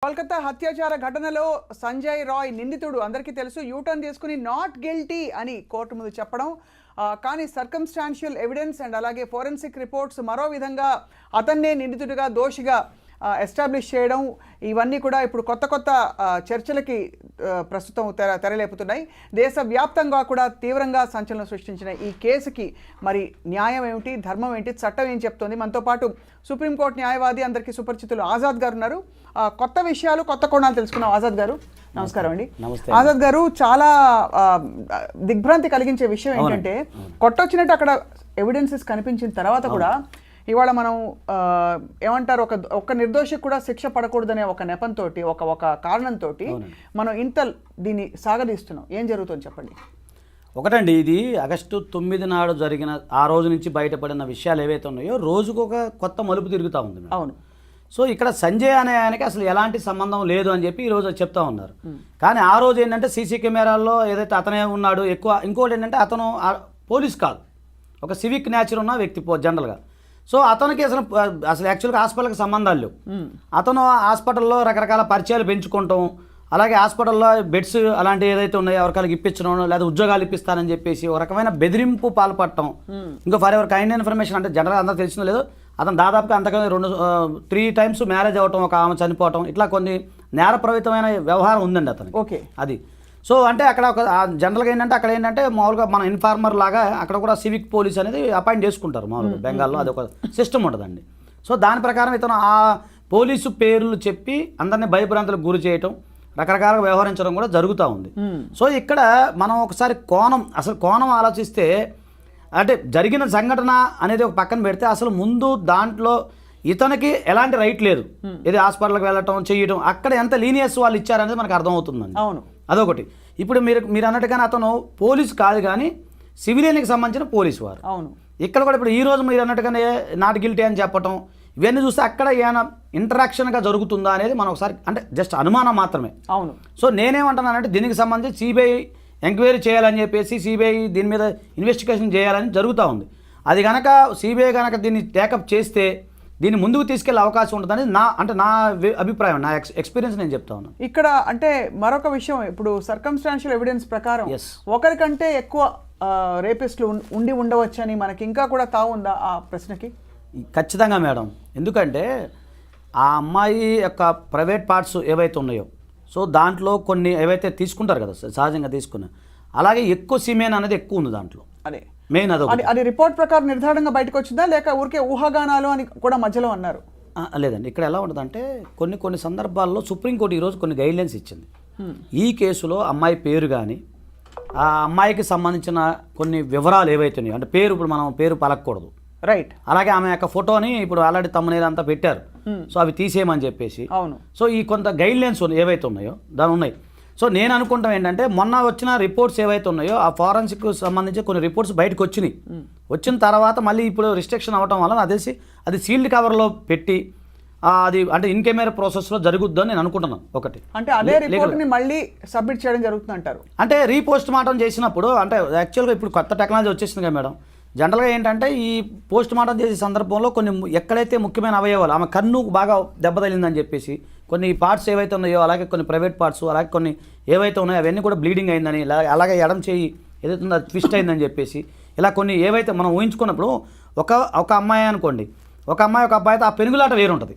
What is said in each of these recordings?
కోల్కతా హత్యాచార ఘటనలో సంజయ్ రాయ్ నిందితుడు అందరికీ తెలుసు యూటర్న్ తీసుకుని నాట్ గిల్టీ అని కోర్టు ముందు చెప్పడం కానీ సర్కమ్స్టాన్షియల్ ఎవిడెన్స్ అండ్ అలాగే ఫోరెన్సిక్ రిపోర్ట్స్ మరో విధంగా అతన్నే నిందితుడిగా దోషిగా ఎస్టాబ్లిష్ చేయడం ఇవన్నీ కూడా ఇప్పుడు కొత్త కొత్త చర్చలకి ప్రస్తుతం తెరలేపుతున్నాయి. దేశవ్యాప్తంగా కూడా తీవ్రంగా సంచలనం సృష్టించిన ఈ కేసుకి మరి న్యాయం ఏమిటి, ధర్మం ఏంటి, చట్టం ఏం చెప్తోంది? మనతో పాటు సుప్రీంకోర్టు న్యాయవాది అందరికీ సుపరిచితులు ఆజాద్ గారు ఉన్నారు. కొత్త విషయాలు కొత్త కోణాలు తెలుసుకున్నాం. ఆజాద్ గారు నమస్కారం అండి. ఆజాద్ గారు, చాలా దిగ్భ్రాంతి కలిగించే విషయం ఏంటంటే కొట్టొచ్చినట్టు అక్కడ ఎవిడెన్సెస్ కనిపించిన తర్వాత కూడా ఇవాళ మనం ఏమంటారు, ఒక నిర్దోషికి కూడా శిక్ష పడకూడదనే ఒక నెపంతో ఒక కారణంతో మనం ఇంత దీన్ని సాగదీస్తున్నాం. ఏం జరుగుతుందో చెప్పండి. ఒకటండి, ఇది ఆగస్టు 9 నాడు జరిగిన ఆ రోజు నుంచి బయటపడిన విషయాలు ఏవైతే ఉన్నాయో రోజుకు ఒక కొత్త మలుపు తిరుగుతూ ఉంది. అవును. సో ఇక్కడ సంజయ్ అనే ఆయనకి అసలు ఎలాంటి సంబంధం లేదు అని చెప్పి ఈరోజు చెప్తా ఉన్నారు. కానీ ఆ రోజు ఏంటంటే సీసీ కెమెరాల్లో ఏదైతే అతనే ఉన్నాడు ఎక్కువ. ఇంకోటి ఏంటంటే అతను పోలీస్ కాదు, ఒక సివిక్ నేచర్ ఉన్న వ్యక్తి జనరల్గా. సో అతనికి అసలు యాక్చువల్గా హాస్పిటల్కి సంబంధాలు లేవు. అతను హాస్పిటల్లో రకరకాల పరిచయాలు పెంచుకుంటాం, అలాగే హాస్పిటల్లో బెడ్స్ అలాంటివి ఏదైతే ఉన్నాయో ఎవరికాలకి ఇప్పించడం లేదా ఉద్యోగాలు ఇప్పిస్తానని చెప్పేసి ఒక రకమైన బెదిరింపు పాల్పడటం. ఇంకా ఫర్ ఎవర్ కైండ్ ఇన్ఫర్మేషన్ అంటే జనరల్గా అందరూ తెలిసిన లేదు, అతను దాదాపుగా అంతకన్నా 3 times మ్యారేజ్ అవ్వటం, ఒక ఆమె చనిపోవటం, ఇట్లా కొన్ని నేరప్రవితమైన వ్యవహారం ఉందండి అతనికి. ఓకే. అది సో అంటే అక్కడ ఒక జనరల్గా ఏంటంటే అక్కడ ఏంటంటే మామూలుగా మన ఇన్ఫార్మర్ లాగా అక్కడ కూడా సివిక్ పోలీస్ అనేది అపాయింట్ చేసుకుంటారు మామూలుగా బెంగాల్లో. అది ఒక సిస్టమ్ ఉంటుందండి. సో దాని ప్రకారం ఇతను ఆ పోలీసు పేర్లు చెప్పి అందరినీ భయభ్రాంతులకు గురి చేయటం, రకరకాలుగా వ్యవహరించడం కూడా జరుగుతూ ఉంది. సో ఇక్కడ మనం ఒకసారి అసలు కోణం ఆలోచిస్తే అంటే జరిగిన సంఘటన అనేది ఒక పక్కన పెడితే అసలు ముందు దాంట్లో ఇతనికి ఎలాంటి రైట్ లేదు. ఇది హాస్పిటల్కి వెళ్ళటం చేయడం, అక్కడ ఎంత లీనియస్ వాళ్ళు ఇచ్చారనేది మనకు అర్థమవుతుందండి. అవును, అదొకటి. ఇప్పుడు మీరు అన్నట్టుగానే అతను పోలీసు కాదు కానీ సివిలియన్కి సంబంధించిన పోలీసు వారు. అవును. ఇక్కడ కూడా ఇప్పుడు ఈ రోజు మీరు అన్నట్టుగానే నాట్ గిల్టీ అని చెప్పటం, ఇవన్నీ చూస్తే అక్కడ ఏమైనా ఇంటరాక్షన్గా జరుగుతుందా అనేది మనం ఒకసారి అంటే జస్ట్ అనుమానం మాత్రమే. అవును. సో నేనేమంటున్నానంటే దీనికి సంబంధించి సిబిఐ ఎంక్వైరీ చేయాలని చెప్పేసి సిబిఐ దీని మీద ఇన్వెస్టిగేషన్ చేయాలని జరుగుతూ ఉంది. అది కనుక సిబిఐ కనుక దీన్ని టేకప్ చేస్తే దీన్ని ముందుకు తీసుకెళ్లే అవకాశం ఉంటుందని నా అభిప్రాయం, నా ఎక్స్పీరియన్స్ నేను చెప్తా ఉన్నాను. ఇక్కడ అంటే మరొక విషయం, ఇప్పుడు సర్కమ్స్టాన్షియల్ ఎవిడెన్స్ ప్రకారం ఒకరికంటే ఎక్కువ రేపిస్టులు ఉండి ఉండవచ్చని మనకి ఇంకా కూడా తావుందా ఆ ప్రశ్నకి? ఖచ్చితంగా మేడం. ఎందుకంటే ఆ అమ్మాయి యొక్క ప్రైవేట్ పార్ట్స్ ఏవైతే ఉన్నాయో సో దాంట్లో కొన్ని ఏవైతే తీసుకుంటారు కదా సహజంగా తీసుకున్న, అలాగే ఎక్కువ సిమెన్ అనేది ఎక్కువ ఉంది దాంట్లో. అదే మెయిన్ అది రిపోర్ట్ ప్రకారం నిర్ధారణగా బయటకు వచ్చిందా లేక ఊరికే ఊహాగానాలు అని కూడా మధ్యలో అన్నారు? లేదండి, ఇక్కడ ఎలా ఉంటుందంటే కొన్ని సందర్భాల్లో సుప్రీంకోర్టు ఈరోజు కొన్ని గైడ్లైన్స్ ఇచ్చింది. ఈ కేసులో అమ్మాయి పేరు కానీ ఆ అమ్మాయికి సంబంధించిన కొన్ని వివరాలు ఏవైతే ఉన్నాయో అంటే ఇప్పుడు మనం పేరు పలకూడదు, రైట్. అలాగే ఆమె యొక్క ఫోటోని ఇప్పుడు ఆల్రెడీ తమ్మునేలు అంతా పెట్టారు, సో అవి తీసేయమని చెప్పేసి. అవును. సో ఈ కొంత గైడ్లైన్స్ ఏవైతే ఉన్నాయో దాని ఉన్నాయి. సో నేను అనుకుంటాం ఏంటంటే మొన్న వచ్చిన రిపోర్ట్స్ ఏవైతే ఉన్నాయో ఆ ఫారెన్సిక్ సంబంధించి కొన్ని రిపోర్ట్స్ బయటకు వచ్చినాయి. వచ్చిన తర్వాత మళ్ళీ ఇప్పుడు రిస్ట్రిక్షన్ అవ్వటం వల్ల అదేసి అది సీల్డ్ కవర్లో పెట్టి అది అంటే ఇన్ కెమెరా ప్రాసెస్లో జరుగుద్దని నేను అనుకుంటున్నాను. ఒకటి అంటే అదే రిపోర్ట్ని మళ్ళీ సబ్మిట్ చేయడం జరుగుతుంది అంటారు. అంటే రీపోస్ట్ మార్టం చేసినప్పుడు అంటే యాక్చువల్గా ఇప్పుడు కొత్త టెక్నాలజీ వచ్చేసింది కదా మేడం. జనరల్గా ఏంటంటే ఈ పోస్ట్ మార్టం చేసే సందర్భంలో కొన్ని ఎక్కడైతే ముఖ్యమైన అవయవాలు ఆమె కన్ను బాగా దెబ్బతలిందని చెప్పేసి కొన్ని పార్ట్స్ ఏవైతే ఉన్నాయో అలాగే కొన్ని ప్రైవేట్ పార్ట్స్ అలాగే కొన్ని ఏవైతే ఉన్నాయో అవన్నీ కూడా బ్లీడింగ్ అయిందని, అలాగే ఎడం చేయి ఏదైతే ఉందో ట్విస్ట్ అయిందని చెప్పేసి ఇలా కొన్ని ఏవైతే మనం ఊహించుకున్నప్పుడు ఒక అమ్మాయి అనుకోండి, ఒక అబ్బాయితో ఆ పెనుగులాట వేరు ఉంటుంది.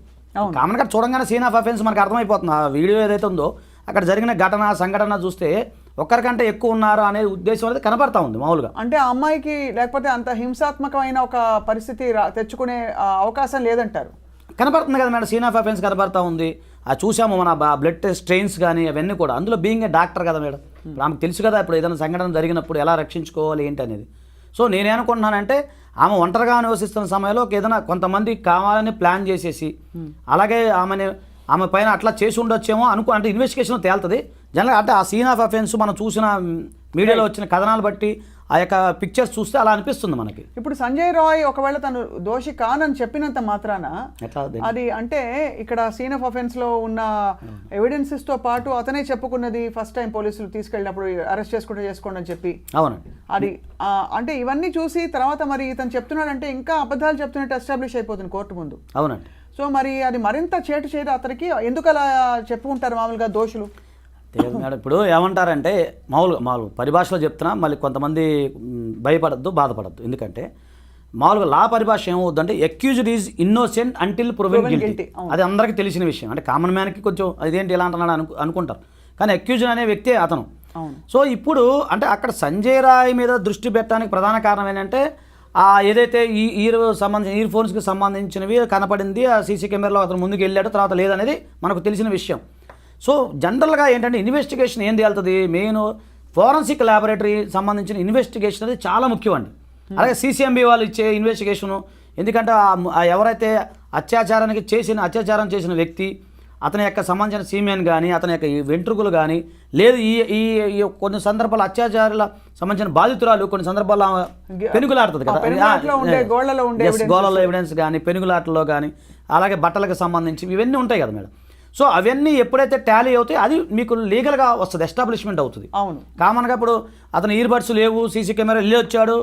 కామన్గా చూడంగానే సీన్ ఆఫ్ అఫెన్స్ మనకు అర్థమైపోతుంది. ఆ వీడియో ఏదైతే ఉందో అక్కడ జరిగిన సంఘటన చూస్తే ఒక్కరికంటే ఎక్కువ ఉన్నారు అనే ఉద్దేశం అనేది కనబడతా ఉంది మామూలుగా. అంటే ఆ అమ్మాయికి లేకపోతే అంత హింసాత్మకమైన ఒక పరిస్థితి తెచ్చుకునే అవకాశం లేదంటారు. కనబడుతుంది కదా మేడం, సీన్ ఆఫ్ అఫెన్స్ కనబడతా ఉంది. అది చూసాము మన బ్లడ్ స్ట్రెయిన్స్ కానీ అవన్నీ కూడా. అందులో బీయింగ్ ఏ డాక్టర్ కదా మేడం, ఆమెకు తెలుసు కదా ఇప్పుడు ఏదైనా సంఘటన జరిగినప్పుడు ఎలా రక్షించుకోవాలి ఏంటి అనేది. సో నేనేమనుకుంటున్నానంటే ఆమె ఒంటరిగా నివసిస్తున్న సమయంలో ఏదైనా కొంతమంది కావాలని ప్లాన్ చేసేసి అలాగే ఆమె పైన అట్లా చేసి ఉండొచ్చేమో అంటే ఇన్వెస్టిగేషన్ తేలుతుంది జనరల్గా. అంటే ఆ సీన్ ఆఫ్ అఫెన్స్ మనం చూసిన మీడియాలో వచ్చిన కథనాలు బట్టి ఆ యొక్క పిక్చర్స్ చూస్తే అలా అనిపిస్తుంది మనకి. ఇప్పుడు సంజయ్ రాయ్ ఒకవేళ తను దోషి కానని చెప్పినంత మాత్రాన అది అంటే ఇక్కడ సీన్ ఆఫ్ అఫెన్స్ లో ఉన్న ఎవిడెన్సెస్ తో పాటు అతనే చెప్పుకున్నది ఫస్ట్ టైం పోలీసులు తీసుకెళ్ళినప్పుడు అరెస్ట్ చేసుకోండి అని చెప్పి. అవునండి. అది అంటే ఇవన్నీ చూసి తర్వాత మరి ఇతను చెప్తున్నాడంటే ఇంకా అబద్ధాలు చెప్తున్నట్టు ఎస్టాబ్లిష్ అయిపోతుంది కోర్టు ముందు. అవునండి. సో మరి అది మరింత చేటు చేయదు అతనికి, ఎందుకు అలా చెప్పుకుంటారు మామూలుగా దోషులు? లేదు మేడం, ఇప్పుడు ఏమంటారంటే మామూలుగా పరిభాషలో చెప్తున్నా, మళ్ళీ కొంతమంది భయపడద్దు, బాధపడద్దు. ఎందుకంటే మామూలుగా లా పరిభాష ఏమవుద్దంటే accused is innocent until proven guilty. అది అందరికీ తెలిసిన విషయం. అంటే కామన్ మ్యాన్కి కొంచెం అదేంటి ఇలా అంటున్నాడు అనుకుంటారు, కానీ అక్యూజ్డ్ అనే వ్యక్తే అతను. సో ఇప్పుడు అంటే అక్కడ సంజయ్ రాయ్ మీద దృష్టి పెట్టడానికి ప్రధాన కారణం ఏంటంటే ఏదైతే ఈ ఇయర్ ఫోన్స్కి సంబంధించినవి కనపడింది, ఆ సీసీ కెమెరాలో అతను ముందుకు వెళ్ళాడు, తర్వాత లేదనేది మనకు తెలిసిన విషయం. సో జనరల్గా ఏంటంటే ఇన్వెస్టిగేషన్ ఏం తేలుతుంది, మెయిన్ ఫోరెన్సిక్ ల్యాబొరేటరీ సంబంధించిన ఇన్వెస్టిగేషన్ అనేది చాలా ముఖ్యం అండి. అలాగే సీసీఎంబీ వాళ్ళు ఇచ్చే ఇన్వెస్టిగేషను, ఎందుకంటే ఎవరైతే అత్యాచారం చేసిన వ్యక్తి, అతని యొక్క సంబంధించిన సీమెన్ కానీ, అతని యొక్క వెంట్రుకలు కానీ, లేదు ఈ కొన్ని సందర్భాల్లో అత్యాచారాల సంబంధించిన బాధితురాలు కొన్ని సందర్భాల్లో పెనుగులాడుతుంది కదా, గోళ్ళలో ఎవిడెన్స్ కానీ, పెనుగులాటలో కానీ, అలాగే బట్టలకు సంబంధించి ఇవన్నీ ఉంటాయి కదా మేడం. సో అవన్నీ ఎప్పుడైతే టాలీ అవుతాయి అది మీకు లీగల్గా వస్తుంది, ఎస్టాబ్లిష్మెంట్ అవుతుంది. అవును, కామన్గా ఇప్పుడు అతను ఇయర్ బడ్స్ లేవు, సీసీ కెమెరా వెళ్ళి వచ్చాడు,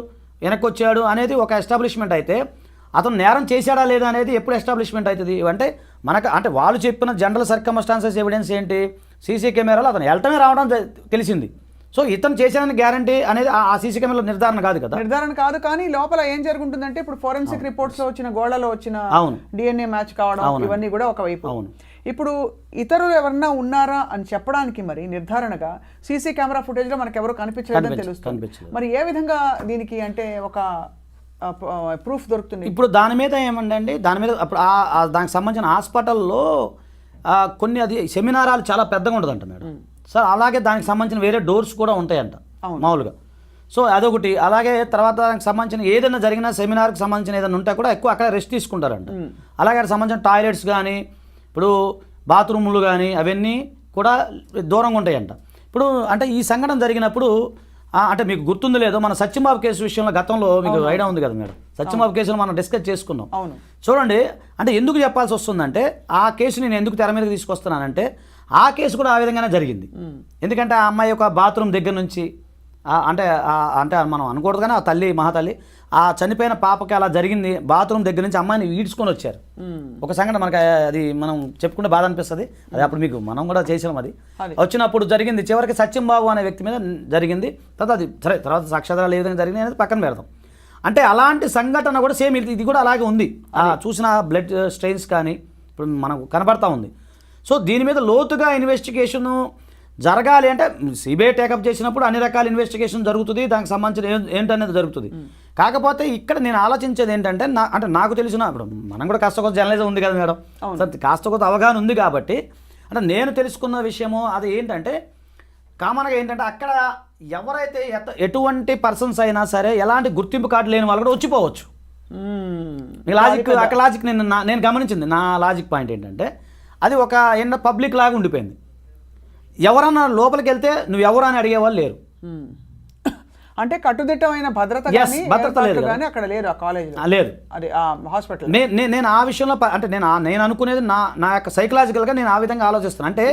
వెనక్కి వచ్చాడు అనేది ఒక ఎస్టాబ్లిష్మెంట్ అయితే, అతను నేరం చేశాడా లేదా అనేది ఎప్పుడు ఎస్టాబ్లిష్మెంట్ అవుతుంది అంటే అంటే వాళ్ళు చెప్పిన జనరల్ సర్కమ్స్టాన్సెస్ ఎవిడెన్స్ ఏంటి, సీసీ కెమెరాలో అతను వెళ్ళటమే రావడం తెలిసింది. సో ఇతను చేశాడని గ్యారంటీ అనేది ఆ సీసీ కెమెరాలో నిర్ధారణ కాదు. కానీ లోపల ఏం జరుగుతుందంటే ఇప్పుడు ఫోరెన్సిక్ రిపోర్ట్స్ లో వచ్చిన గోళ్లలో వచ్చిన డిఎన్ఏ మ్యాచ్ కావడం ఇవన్నీ కూడా ఒకవైపు. ఇప్పుడు ఇతరులు ఎవరన్నా ఉన్నారా అని చెప్పడానికి మరి నిర్ధారణగా సీసీ కెమెరా ఫుటేజ్ లో మనకు ఎవరు కనిపించలేదని తెలుస్తుంది. మరి ఏ విధంగా దీనికి అంటే ఒక ప్రూఫ్ దొరుకుతుంది? ఇప్పుడు దాని మీద ఏమండి, దాని మీద అప్పుడు దానికి సంబంధించిన హాస్పిటల్లో కొన్ని అది సెమినారాలు చాలా పెద్దగా ఉంటుందంట మేడం సార్. అలాగే దానికి సంబంధించిన వేరే డోర్స్ కూడా ఉంటాయంట మామూలుగా. సో అదొకటి. అలాగే తర్వాత దానికి సంబంధించిన ఏదైనా జరిగిన సెమినార్కి సంబంధించిన ఏదైనా ఉంటే కూడా ఎక్కువ అక్కడ రెస్ట్ తీసుకుంటారంట. అలాగే సంబంధించిన టాయిలెట్స్ కానీ, ఇప్పుడు బాత్రూములు కానీ అవన్నీ కూడా దూరంగా ఉంటాయంట. ఇప్పుడు అంటే ఈ సంఘటన జరిగినప్పుడు అంటే మీకు గుర్తుంది లేదో, మన సత్యంబాబు కేసు విషయంలో గతంలో మీకు ఐడియా ఉంది కదా మేడం, సత్యంబాబు కేసులో మనం డిస్కస్ చేసుకున్నాం. చూడండి, అంటే ఎందుకు చెప్పాల్సి వస్తుందంటే ఆ కేసు నేను ఎందుకు తెర మీదకి తీసుకొస్తున్నానంటే ఆ కేసు కూడా ఆ విధంగానే జరిగింది. ఎందుకంటే ఆ అమ్మాయి యొక్క బాత్రూమ్ దగ్గర నుంచి అంటే మనం అనకూడదు కానీ ఆ తల్లి మహాతల్లి ఆ చనిపోయిన పాపకి అలా జరిగింది, బాత్రూమ్ దగ్గర నుంచి అమ్మాయిని ఈడ్చుకొని వచ్చారు. ఒక సంఘటన మనకి అది మనం చెప్పుకుంటే బాధ అనిపిస్తుంది, అది అప్పుడు మీకు మనం కూడా చేసాం. అది వచ్చినప్పుడు జరిగింది, చివరికి సత్యంబాబు అనే వ్యక్తి మీద జరిగింది. తర్వాత అది సరే, తర్వాత సాక్ష్యాధారాలు ఏ విధంగా జరిగింది అనేది పక్కన పెడతాం. అంటే అలాంటి సంఘటన కూడా సేమ్ ఇది కూడా అలాగే ఉంది. చూసిన బ్లడ్ స్ట్రెయిన్స్ కానీ ఇప్పుడు మనకు కనబడతా ఉంది. సో దీని మీద లోతుగా ఇన్వెస్టిగేషను జరగాలి అంటే సిబిఐ టేకప్ చేసినప్పుడు అన్ని రకాల ఇన్వెస్టిగేషన్ జరుగుతుంది, దానికి సంబంధించిన ఏంటనేది జరుగుతుంది. కాకపోతే ఇక్కడ నేను ఆలోచించేది ఏంటంటే అంటే నాకు తెలిసిన ఇప్పుడు మనం కూడా కాస్త కొంత జర్నలిజం ఉంది కదా మేడం, కాస్త కొంత అవగాహన ఉంది కాబట్టి అంటే నేను తెలుసుకున్న విషయము అది ఏంటంటే కామన్గా ఏంటంటే అక్కడ ఎవరైతే ఎటువంటి పర్సన్స్ అయినా సరే ఎలాంటి గుర్తింపు కార్డు లేని వాళ్ళు కూడా వచ్చిపోవచ్చు. అక్కడ లాజిక్ నేను గమనించింది, నా లాజిక్ పాయింట్ ఏంటంటే అది ఒక పబ్లిక్ లాగా ఉండిపోయింది. ఎవరన్నా లోపలికి వెళ్తే నువ్వు ఎవరు అని అడిగేవాళ్ళు లేరు. అంటే కట్టుదిట్టమైన భద్రత లేదు అక్కడ లేదు, ఆ కాలేజ్ లేదు, అది హాస్పిటల్. నేను ఆ విషయంలో అంటే నేను అనుకునేది నా యొక్క సైకలాజికల్గా నేను ఆ విధంగా ఆలోచిస్తాను. అంటే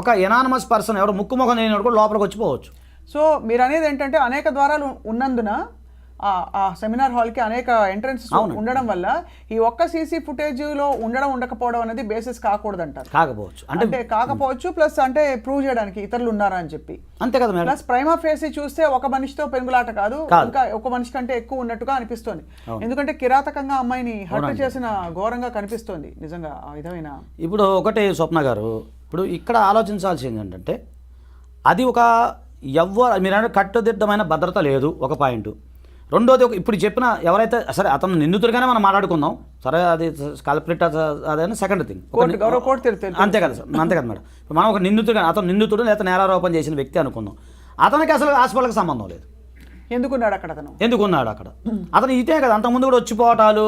ఒక ఎనానమస్ పర్సన్ ఎవరు ముక్కు ముఖం లేని కూడా లోపలికి వచ్చిపోవచ్చు. సో మీరు అనేది ఏంటంటే అనేక ద్వారాలు ఉన్నందున ఆ సెమినార్ హాల్కి అనేక ఎంట్రన్స్ ఉండడం వల్ల ఈ ఒక్క సీసీ ఫుటేజ్లో ఉండకపోవడం అనేది బేసిస్ కాకూడదంటారు. కాకపోవచ్చు ప్లస్ అంటే ప్రూవ్ చేయడానికి ఇతరులు ఉన్నారా అని చెప్పి అంతే కదా. ప్లస్ ప్రైమా ఫేసి చూస్తే ఒక మనిషితో పెనుగులాట కాదు, ఇంకా ఒక మనిషి కంటే ఎక్కువ ఉన్నట్టుగా అనిపిస్తోంది. ఎందుకంటే కిరాతకంగా అమ్మాయిని హత్య చేసిన ఘోరంగా కనిపిస్తోంది నిజంగా ఆ విధమైన. ఇప్పుడు ఒకటే స్వప్న గారు, ఇప్పుడు ఇక్కడ ఆలోచించాల్సింది ఏంటంటే అది ఒక మీరు కట్టుదిట్టమైన భద్రత లేదు, ఒక పాయింట్. రెండోది ఇప్పుడు చెప్పిన ఎవరైతే సరే అతను నిందితుడిగానే మనం మాట్లాడుకుందాం, సరే అది కల్ప్రిట్ అదే సెకండ్ థింగ్, అంతే కదా మేడం. మనం ఒక నిందితుడిగా అతను నిందితుడు లేదా నేరారోపణ చేసిన వ్యక్తి అనుకుందాం, అతనికి అసలు హాస్పిటల్కి సంబంధం లేదు. ఎందుకున్నాడు అక్కడ అతను ఇదే కదా, అంతకుముందు కూడా వచ్చిపోవటాలు,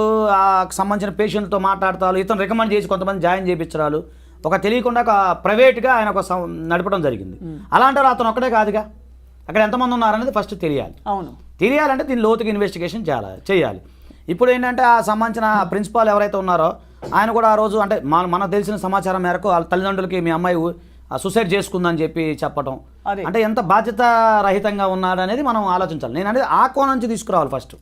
సంబంధించిన పేషెంట్తో మాట్లాడతాలు, ఇతను రికమెండ్ చేసి కొంతమంది జాయిన్ చేయించడాలు, ఒక తెలియకుండా ఒక ప్రైవేట్గా ఆయన ఒక నడపడం జరిగింది. అలాంటి అతను ఒక్కడే కాదుగా, అక్కడ ఎంతమంది ఉన్నారనేది ఫస్ట్ తెలియాలంటే దీని లోతుగా ఇన్వెస్టిగేషన్ చేయాలి. ఇప్పుడు ఏంటంటే ఆ సంబంధించిన ప్రిన్సిపాల్ ఎవరైతే ఉన్నారో ఆయన కూడా ఆ రోజు అంటే మనకు తెలిసిన సమాచారం మేరకు వాళ్ళ తల్లిదండ్రులకి మీ అమ్మాయి సూసైడ్ చేసుకుందని చెప్పడం అంటే ఎంత బాధ్యత రహితంగా ఉన్నాడనేది మనం ఆలోచించాలి. నేను అనేది ఆ కోణం నుంచి తీసుకురావాలి ఫస్ట్.